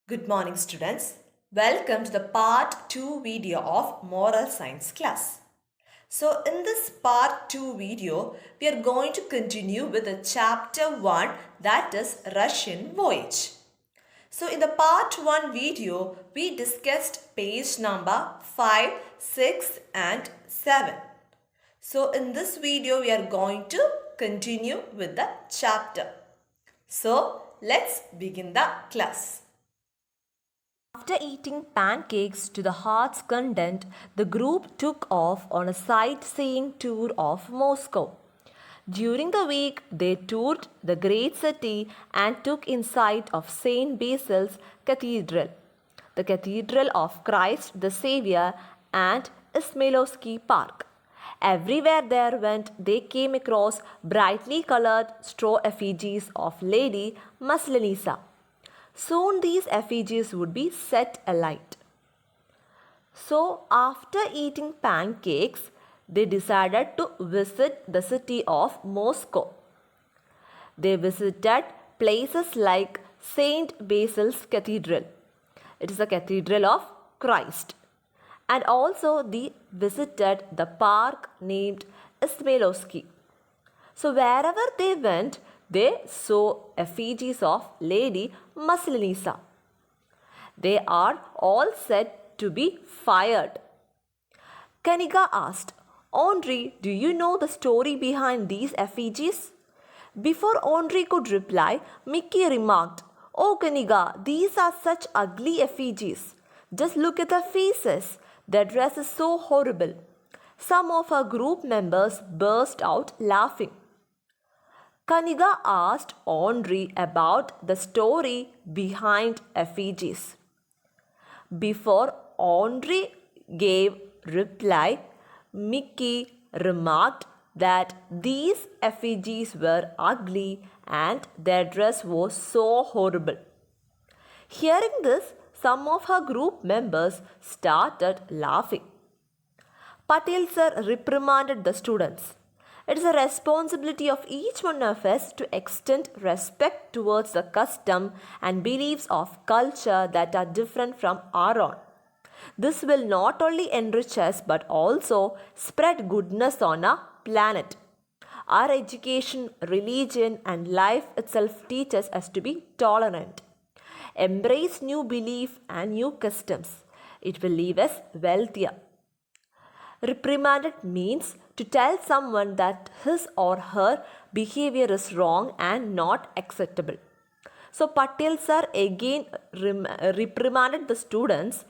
Good morning, students. Welcome to the part 2 video of Moral Science class. So, in this part 2 video, we are going to continue with the chapter 1, that is Russian Voyage. So, in the part 1 video, we discussed page number 5, 6 and 7. So, in this video, we are going to continue with the chapter. So, let's begin the class. After eating pancakes to the heart's content, the group took off on a sightseeing tour of Moscow. During the week, they toured the great city and took in sight of St. Basil's Cathedral, the Cathedral of Christ the Savior, and Ismailovsky Park. Everywhere they went, they came across brightly colored straw effigies of Lady Maslenitsa. Soon these effigies would be set alight. So, after eating pancakes, they decided to visit the city of Moscow. They visited places like St. Basil's Cathedral. It is a cathedral of Christ. And also they visited the park named Ismailovsky. So wherever they went, they saw effigies of Lady Maslenitsa. They are all said to be fired. Kaniga asked, Henri, do you know the story behind these effigies? Before Henri could reply, Mickey remarked, Oh Kaniga, these are such ugly effigies. Just look at their faces. Their dress is so horrible. Some of our group members burst out laughing. Kaniga asked Henri about the story behind effigies. Before Henri gave reply, Mickey remarked that these effigies were ugly and their dress was so horrible. Hearing this, some of her group members started laughing. Patel sir reprimanded the students. It is a responsibility of each one of us to extend respect towards the custom and beliefs of culture that are different from our own. This will not only enrich us but also spread goodness on our planet. Our education, religion, and life itself teaches us to be tolerant. Embrace new belief and new customs. It will leave us wealthier. Reprimanded means to tell someone that his or her behavior is wrong and not acceptable. So Patel sir again reprimanded the students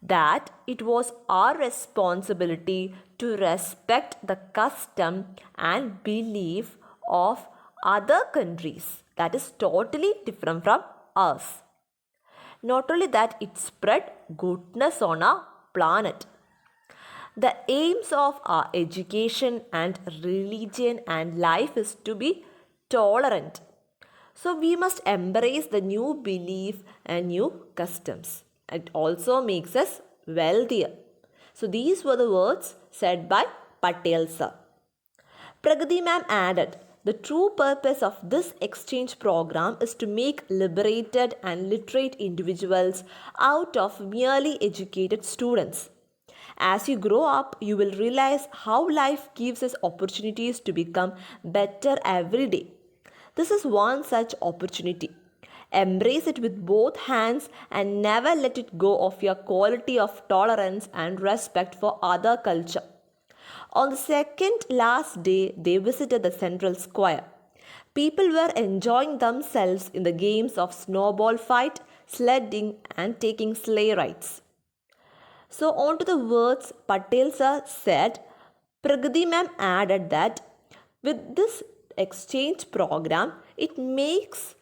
that it was our responsibility to respect the custom and belief of other countries that is totally different from us. Not only that, it spread goodness on our planet. The aims of our education and religion and life is to be tolerant. So we must embrace the new belief and new customs. It also makes us wealthier. So these were the words said by Patel sir. Pragati ma'am added, the true purpose of this exchange program is to make liberated and literate individuals out of merely educated students. As you grow up, you will realize how life gives us opportunities to become better every day. This is one such opportunity. Embrace it with both hands and never let it go of your quality of tolerance and respect for other culture. On the second last day, they visited the central square. People were enjoying themselves in the games of snowball fight, sledding, and taking sleigh rides. So, on to the words Patel sir said, Pragati ma'am added that with this exchange program, it makes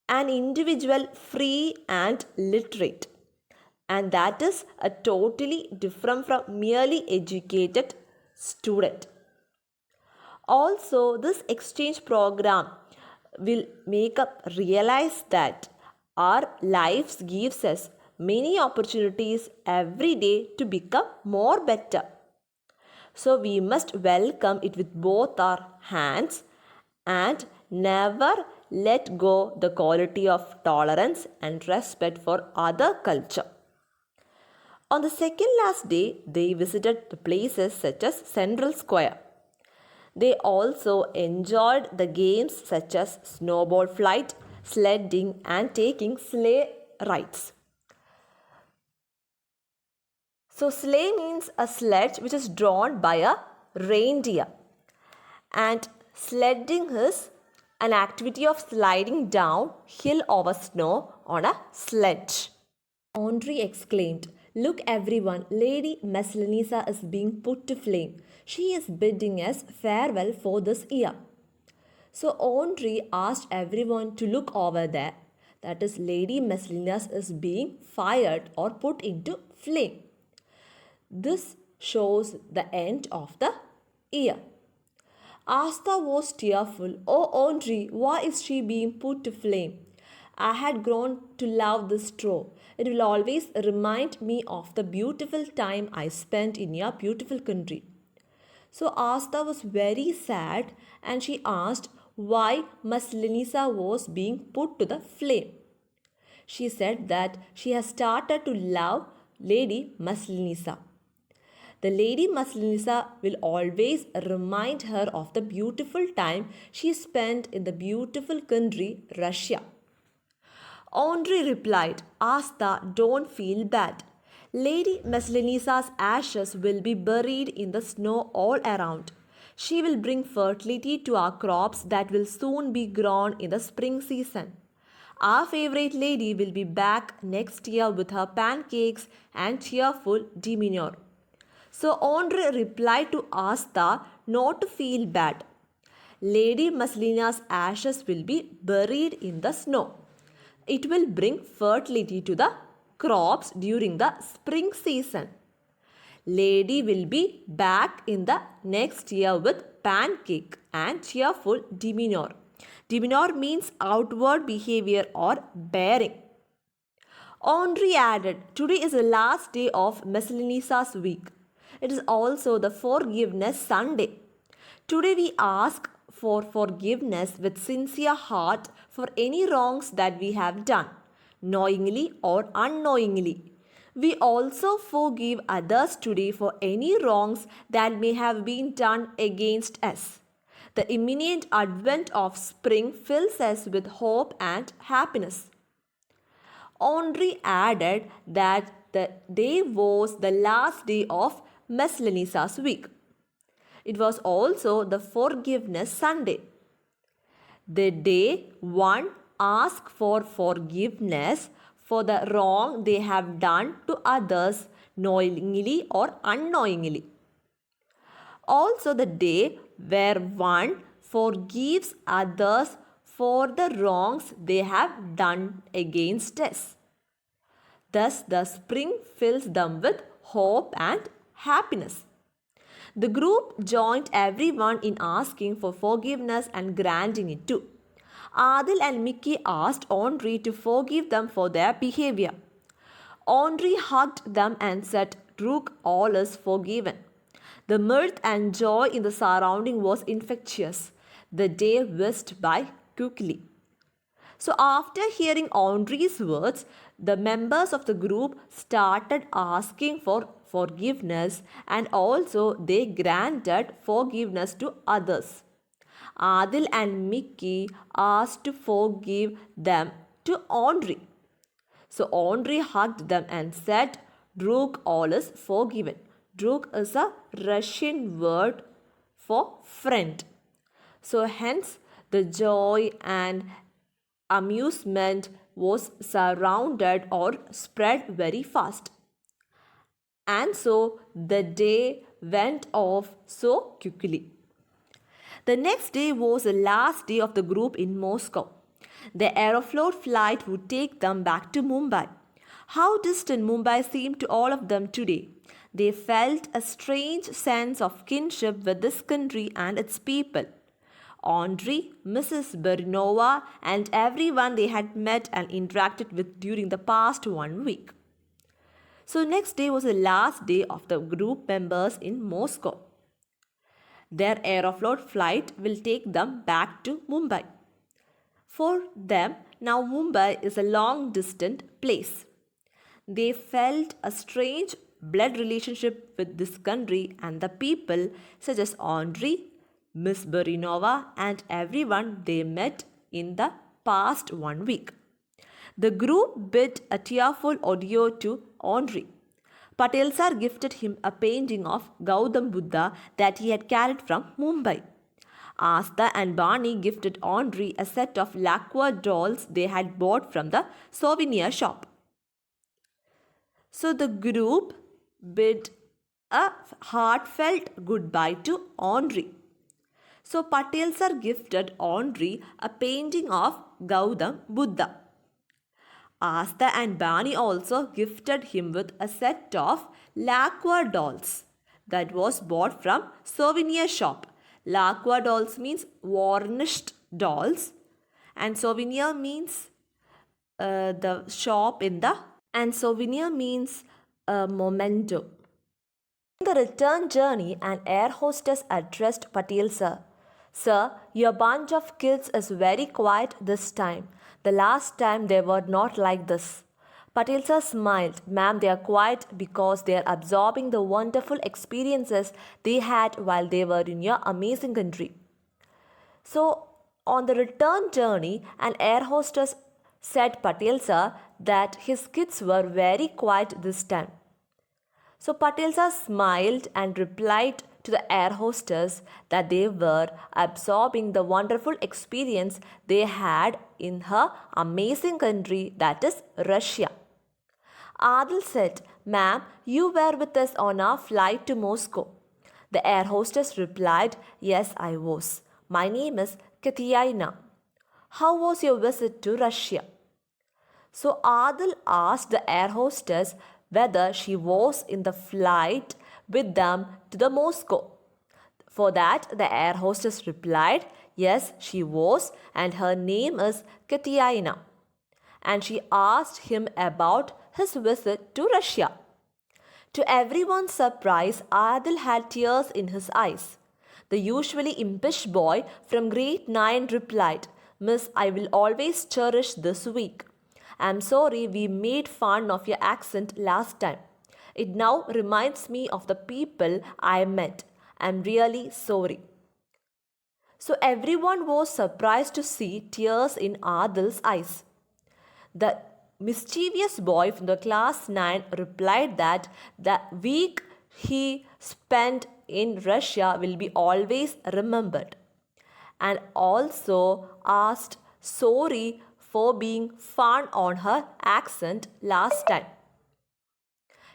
an individual free and literate. And that is a totally different from merely educated student. Also, this exchange program will make us realize that our lives gives us many opportunities every day to become more better. So we must welcome it with both our hands and never let go the quality of tolerance and respect for other culture. On the second last day, they visited the places such as Central Square. They also enjoyed the games such as snowball flight, sledding, and taking sleigh rides. So, sleigh means a sledge which is drawn by a reindeer, and sledding is an activity of sliding down hill over snow on a sledge. Andre exclaimed, "Look, everyone, Lady Messalina is being put to flame. She is bidding us farewell for this year." So Andre asked everyone to look over there. That is, Lady Messalina is being fired or put into flame. This shows the end of the year. Asta was tearful. "Oh, Andre, why is she being put to flame? I had grown to love this straw. It will always remind me of the beautiful time I spent in your beautiful country." So Asta was very sad and she asked why Messalina was being put to the flame. She said that she has started to love Lady Messalina. The Lady Messalina will always remind her of the beautiful time she spent in the beautiful country Russia. Andre replied, "Asta, don't feel bad. Lady Messalina's ashes will be buried in the snow all around. She will bring fertility to our crops that will soon be grown in the spring season. Our favorite lady will be back next year with her pancakes and cheerful demeanor." So Andre replied to Asta not to feel bad. Lady Messalina's ashes will be buried in the snow. It will bring fertility to the crops during the spring season. Lady will be back in the next year with pancake and cheerful demeanor. Demeanor means outward behavior or bearing. Andre added, "Today is the last day of Messalina's week. It is also the Forgiveness Sunday. Today we ask for forgiveness with sincere heart for any wrongs that we have done, knowingly or unknowingly. We also forgive others today for any wrongs that may have been done against us. The imminent advent of spring fills us with hope and happiness." Andre added that the day was the last day of Messalina's week. It was also the Forgiveness Sunday, the day one asks for forgiveness for the wrong they have done to others knowingly or unknowingly. Also the day where one forgives others for the wrongs they have done against us. Thus the spring fills them with hope and happiness. The group joined everyone in asking for forgiveness and granting it too. Adil and Mickey asked Andre to forgive them for their behavior. Andre hugged them and said, "Rook, all is forgiven." The mirth and joy in the surrounding was infectious. The day whisked by quickly. So after hearing Andre's words, the members of the group started asking for forgiveness and also they granted forgiveness to others. Adil and Mickey asked to forgive them to Andre. So Andre hugged them and said, "Druk, all is forgiven." Druk is a Russian word for friend. So hence the joy and amusement was surrounded or spread very fast. And so the day went off so quickly. The next day was the last day of the group in Moscow. The Aeroflot flight would take them back to Mumbai. How distant Mumbai seemed to all of them today. They felt a strange sense of kinship with this country and its people. Andre, Mrs. Barinova, and everyone they had met and interacted with during the past 1 week. So next day was the last day of the group members in Moscow. Their Aeroflot flight will take them back to Mumbai. For them, now Mumbai is a long distant place. They felt a strange blood relationship with this country and the people, such as Andrei, Miss Barinova, and everyone they met in the past 1 week. The group bid a tearful adieu to Andrei. Patel sir gifted him a painting of Gautam Buddha that he had carried from Mumbai. Asta and Barney gifted Andrei a set of lacquer dolls they had bought from the souvenir shop. So the group bid a heartfelt goodbye to Andrei. So Patel sir gifted Andrei a painting of Gautam Buddha. Asta and Barney also gifted him with a set of lacquer dolls that was bought from souvenir shop. Lacquer dolls means varnished dolls and souvenir means the shop in the and souvenir means a memento. In the return journey, an air hostess addressed Patel sir. Sir, your bunch of kids is very quiet this time. The last time they were not like this. Patel sir smiled. Ma'am, they are quiet because they are absorbing the wonderful experiences they had while they were in your amazing country. So, on the return journey, an air hostess said Patel sir that his kids were very quiet this time. So Patel sir smiled and replied to the air hostess that they were absorbing the wonderful experience they had in her amazing country, that is Russia. Adil said, Ma'am, you were with us on our flight to Moscow. The air hostess replied, Yes, I was. My name is Katyayna. How was your visit to Russia? So Adil asked the air hostess whether she was in the flight with them to the Moscow. For that, the air hostess replied, Yes, she was, and her name is Katyayna. And she asked him about his visit to Russia. To everyone's surprise, Adil had tears in his eyes. The usually impish boy from grade 9 replied, Miss, I will always cherish this week. I'm sorry we made fun of your accent last time. It now reminds me of the people I met. I'm really sorry. So everyone was surprised to see tears in Adil's eyes. The mischievous boy from the class 9 replied that the week he spent in Russia will be always remembered, and also asked sorry for being fun on her accent last time.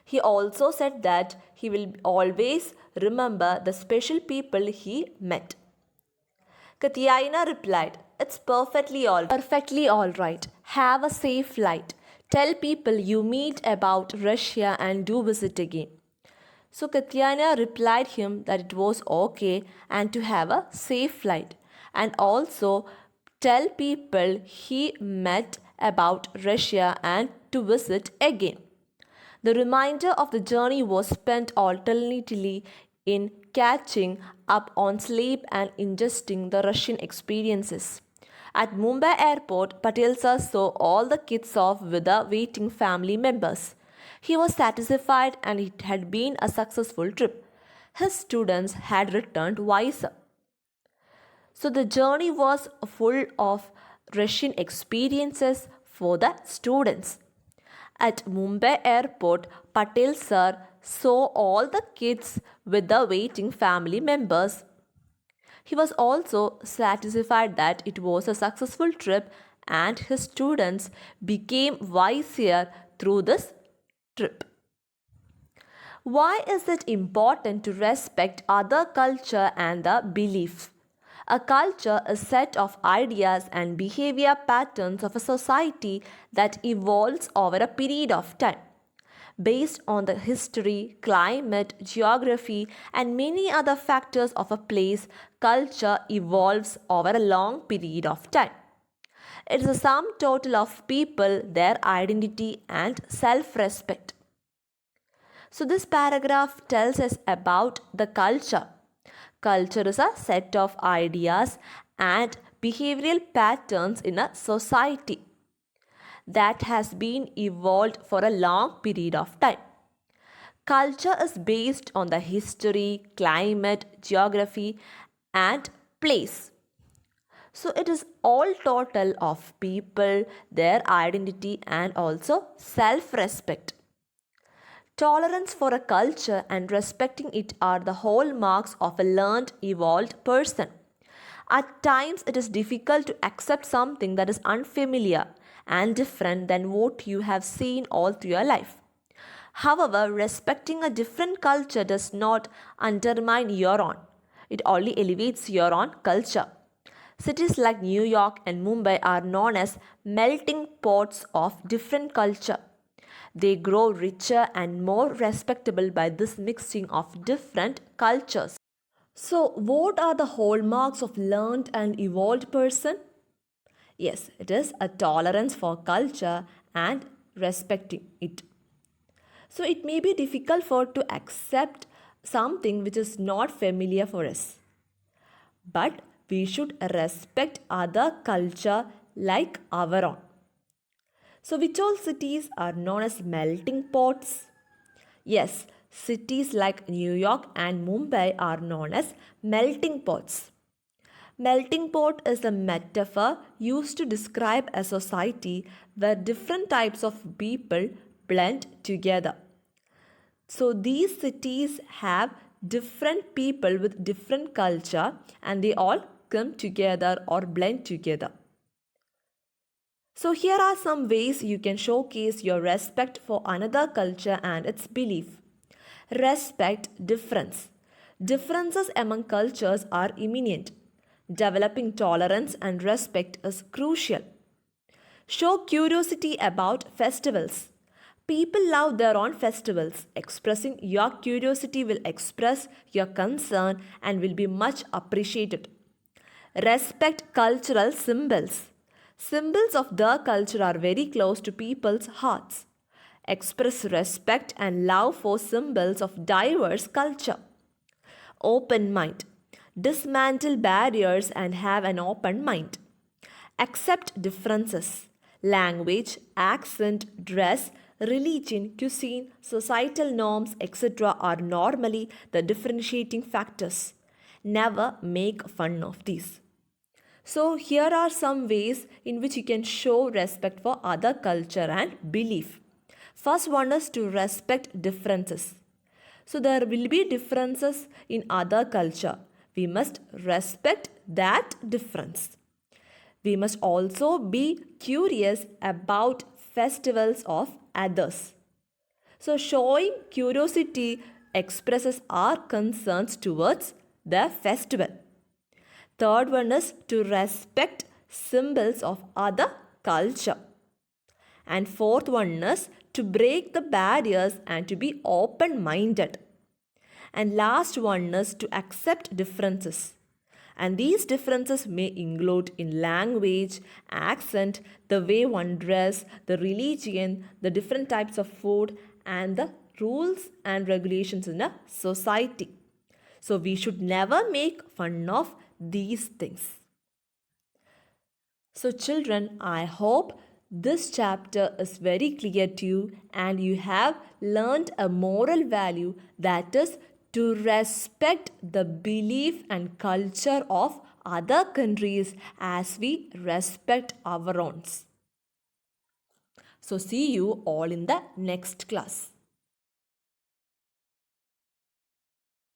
He also said that he will always remember the special people he met. Katyayna replied, It's perfectly all right. Have a safe flight. Tell people you meet about Russia and do visit again. So Katyayna replied him that it was okay and to have a safe flight, and also tell people he met about Russia and to visit again. The remainder of the journey was spent alternately in catching up on sleep and ingesting the Russian experiences. At Mumbai airport, Patel sir saw all the kids off with the waiting family members. He was satisfied and it had been a successful trip. His students had returned wiser. So the journey was full of Russian experiences for the students. At Mumbai airport, Patel sir saw all the kids with the waiting family members. He was also satisfied that it was a successful trip and his students became wiser through this trip. Why is it important to respect other culture and the belief? A culture is a set of ideas and behavior patterns of a society that evolves over a period of time. Based on the history, climate, geography, and many other factors of a place, culture evolves over a long period of time. It is a sum total of people, their identity, and self respect. So, this paragraph tells us about the culture. Culture is a set of ideas and behavioral patterns in a society that has been evolved for a long period of time. Culture is based on the history, climate, geography, and place. So it is all total of people, their identity, and also self respect. Tolerance for a culture and respecting it are the hallmarks of a learned, evolved person. At times, it is difficult to accept something that is unfamiliar and different than what you have seen all through your life. However, respecting a different culture does not undermine your own, it only elevates your own culture. Cities like New York and Mumbai are known as melting pots of different culture. They grow richer and more respectable by this mixing of different cultures. So, what are the hallmarks of learned and evolved person? Yes, it is a tolerance for culture and respecting it. So, it may be difficult for to accept something which is not familiar for us. But we should respect other culture like our own. So, which all cities are known as melting pots? Yes, cities like New York and Mumbai are known as melting pots. Melting pot is a metaphor used to describe a society where different types of people blend together. So these cities have different people with different culture and they all come together or blend together. So here are some ways you can showcase your respect for another culture and its belief. Respect difference. Differences among cultures are imminent. Developing tolerance and respect is crucial. Show curiosity about festivals. People love their own festivals. Expressing your curiosity will express your concern and will be much appreciated. Respect cultural symbols. Symbols of the culture are very close to people's hearts. Express respect and love for symbols of diverse culture. Open mind. Dismantle barriers and have an open mind. Accept differences. Language, accent, dress, religion, cuisine, societal norms, etc. are normally the differentiating factors. Never make fun of these. So, here are some ways in which you can show respect for other culture and belief. First one is to respect differences. So, there will be differences in other culture. We must respect that difference. We must also be curious about festivals of others. So, showing curiosity expresses our concerns towards the festival. Third one is to respect symbols of other culture. And fourth one is to break the barriers and to be open minded. And last one is to accept differences. And these differences may include in language, accent, the way one dress, the religion, the different types of food, and the rules and regulations in a society. So we should never make fun of these things. So children, I hope this chapter is very clear to you and you have learned a moral value, that is to respect the belief and culture of other countries as we respect our own. So see you all in the next class.